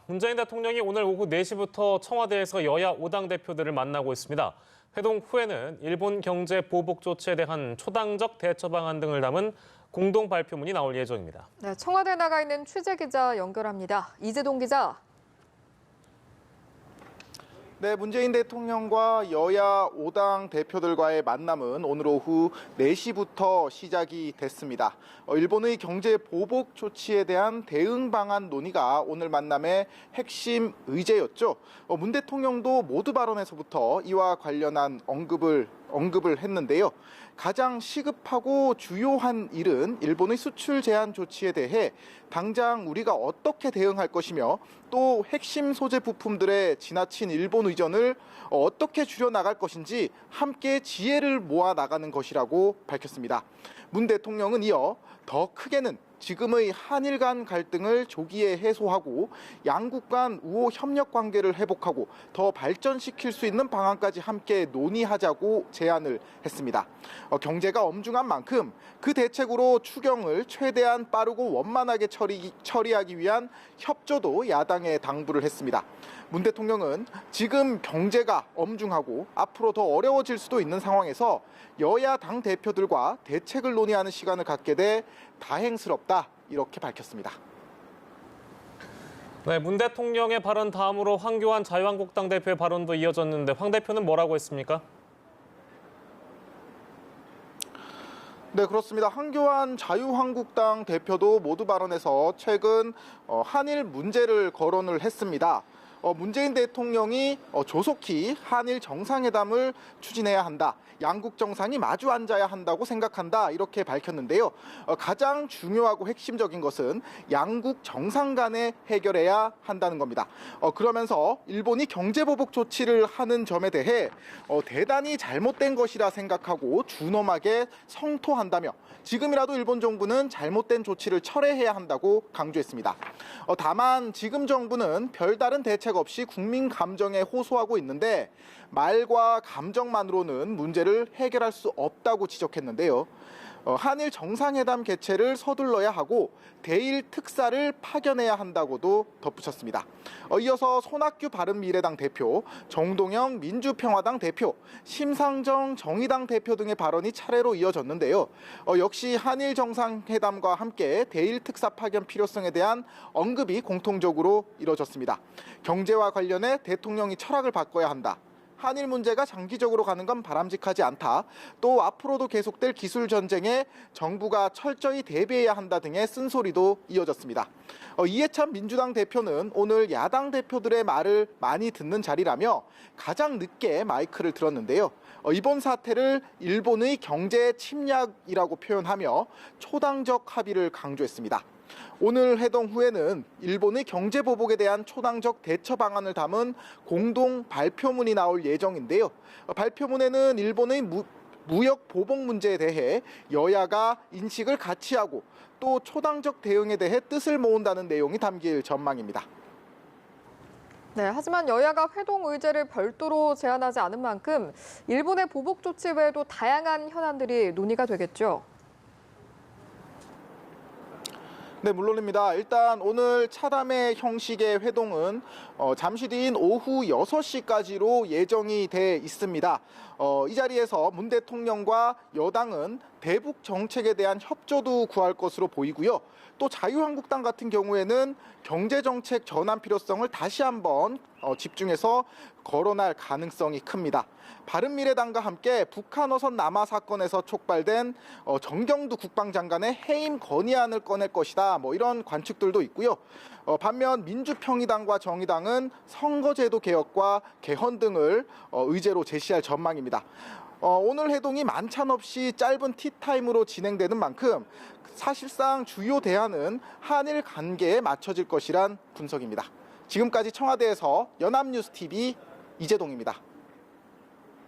문재인 대통령이 오늘 오후 4시부터 청와대에서 여야 5당 대표들을 만나고 있습니다. 회동 후에는 일본 경제 보복 조치에 대한 초당적 대처 방안 등을 담은 공동 발표문이 나올 예정입니다. 네, 청와대에 나가 있는 취재 기자 연결합니다. 이재동 기자. 네, 문재인 대통령과 여야 5당 대표들과의 만남은 오늘 오후 4시부터 시작이 됐습니다. 일본의 경제 보복 조치에 대한 대응 방안 논의가 오늘 만남의 핵심 의제였죠. 문 대통령도 모두 발언에서부터 이와 관련한 언급을 했는데요. 가장 시급하고 주요한 일은 일본의 수출 제한 조치에 대해 당장 우리가 어떻게 대응할 것이며 또 핵심 소재 부품들의 지나친 일본 의존을 어떻게 줄여나갈 것인지 함께 지혜를 모아 나가는 것이라고 밝혔습니다. 문 대통령은 이어 더 크게는 지금의 한일 간 갈등을 조기에 해소하고 양국 간 우호 협력 관계를 회복하고 더 발전시킬 수 있는 방안까지 함께 논의하자고 제안을 했습니다. 경제가 엄중한 만큼 그 대책으로 추경을 최대한 빠르고 원만하게 처리하기 위한 협조도 야당에 당부를 했습니다. 문 대통령은 지금 경제가 엄중하고 앞으로 더 어려워질 수도 있는 상황에서 여야 당 대표들과 대책을 논의하는 시간을 갖게 돼 다행스럽다, 이렇게 밝혔습니다. 네, 문 대통령의 발언 다음으로 황교안 자유한국당 대표의 발언도 이어졌는데 황 대표는 뭐라고 했습니까? 네, 그렇습니다. 황교안 자유한국당 대표도 모두 발언에서 최근 한일 문제를 거론을 했습니다. 문재인 대통령이 조속히 한일 정상회담을 추진해야 한다. 양국 정상이 마주 앉아야 한다고 생각한다. 이렇게 밝혔는데요. 가장 중요하고 핵심적인 것은 양국 정상 간에 해결해야 한다는 겁니다. 그러면서 일본이 경제보복 조치를 하는 점에 대해 대단히 잘못된 것이라 생각하고 준엄하게 성토한다며 지금이라도 일본 정부는 잘못된 조치를 철회해야 한다고 강조했습니다. 다만 지금 정부는 별다른 대책 없이 국민 감정에 호소하고 있는데 말과 감정만으로는 문제를 해결할 수 없다고 지적했는데요. 한일 정상회담 개최를 서둘러야 하고 대일 특사를 파견해야 한다고도 덧붙였습니다. 이어서 손학규 바른미래당 대표, 정동영 민주평화당 대표, 심상정 정의당 대표 등의 발언이 차례로 이어졌는데요. 역시 한일 정상회담과 함께 대일 특사 파견 필요성에 대한 언급이 공통적으로 이뤄졌습니다. 경제와 관련해 대통령이 철학을 바꿔야 한다. 한일 문제가 장기적으로 가는 건 바람직하지 않다. 또 앞으로도 계속될 기술 전쟁에 정부가 철저히 대비해야 한다 등의 쓴소리도 이어졌습니다. 이해찬 민주당 대표는 오늘 야당 대표들의 말을 많이 듣는 자리라며 가장 늦게 마이크를 들었는데요. 이번 사태를 일본의 경제 침략이라고 표현하며 초당적 합의를 강조했습니다. 오늘 회동 후에는 일본의 경제 보복에 대한 초당적 대처 방안을 담은 공동 발표문이 나올 예정인데요. 발표문에는 일본의 무역 보복 문제에 대해 여야가 인식을 같이 하고 또 초당적 대응에 대해 뜻을 모은다는 내용이 담길 전망입니다. 네, 하지만 여야가 회동 의제를 별도로 제안하지 않은 만큼 일본의 보복 조치 외에도 다양한 현안들이 논의가 되겠죠. 네, 물론입니다. 일단 오늘 차담회 형식의 회동은 잠시 뒤인 오후 6시까지로 예정이 돼 있습니다. 이 자리에서 문 대통령과 여당은 대북 정책에 대한 협조도 구할 것으로 보이고요. 또 자유한국당 같은 경우에는 경제정책 전환 필요성을 다시 한번 집중해서 거론할 가능성이 큽니다. 바른미래당과 함께 북한 어선 남하 사건에서 촉발된 정경두 국방장관의 해임 건의안을 꺼낼 것이다. 이런 관측들도 있고요. 반면 민주평의당과 정의당은 선거제도 개혁과 개헌 등을 의제로 제시할 전망입니다. 오늘 회동이 만찬없이 짧은 티타임으로 진행되는 만큼 사실상 주요 대안은 한일 관계에 맞춰질 것이란 분석입니다. 지금까지 청와대에서 연합뉴스TV 이재동입니다.